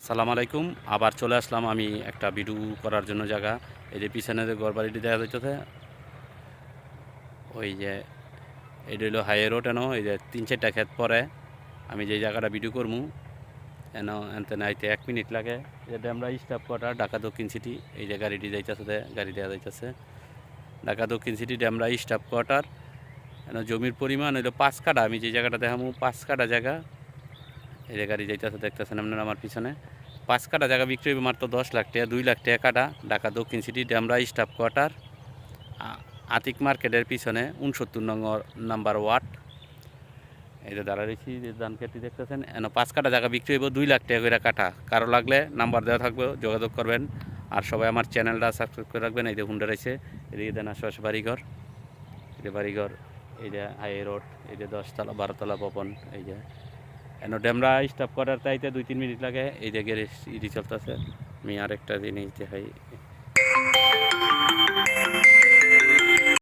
সালাম আলাইকুম। আবার চলে আসলাম আমি একটা ভিডিও করার জন্য জায়গা। এই যে পিছনে যে ঘরবাড়িটি দেখা যাইতেছে, ওই যে এটা হলো হাইওয়ে রোড। এনো এই যে ৩-৪টা ক্ষেত পরে আমি যে জায়গাটা ভিডিও করবো, এনো এনতে নাইতে ১ মিনিট লাগে। এটা আমরা স্টাফ কোয়ার্টার ঢাকা দক্ষিণ সিটি। এই যে গাড়িটি যাইতেছে, গাড়ি দেওয়া যাইতেছে ঢাকা দক্ষিণ সিটি আমরা স্টাফ কোয়ার্টার। এনো জমির পরিমাণ হইলো ৫ কাঠা। আমি যে জায়গাটা দেখাবো ৫ কাঠা জায়গা। এই যে গাড়ি যাইতেছে, দেখতেছেন আপনারা আমার পিছনে। ৫ কাঠা জায়গা বিক্রি হবে মাত্র ১০ লাখ টাকা, ২ লাখ টাকা কাঠা। ঢাকা দক্ষিণ সিটি আমরা স্টাফ কোয়ার্টার, আতিক মার্কেটের পিছনে ৬৯ নাম্বার ওয়ার্ড। এই যে দাঁড়া রয়েছি, যে ধান খেতে দেখতেছেন, এন ৫ কাঠা জায়গা বিক্রি হইব ২ লাখ টাকা করে কাঠা। কারো লাগলে নাম্বার দেওয়া থাকবে, যোগাযোগ করবেন। আর সবাই আমার চ্যানেলটা সাবস্ক্রাইব করে রাখবেন। এই যে হুন্ডা রয়েছে, এদিকে দেন আশেপাশে বাড়িঘর, এই যে বাড়িঘর, এই যে হাই রোড, এই যে ১০তলা ১২তলা ভবন। এই যে এন ডেমরা স্টাফ করার তাইতে ২-৩ মিনিট লাগে। এই যে গ্যারেজ ইডি চলতেছে। আমি আরেকটা জিনিস দেখাই।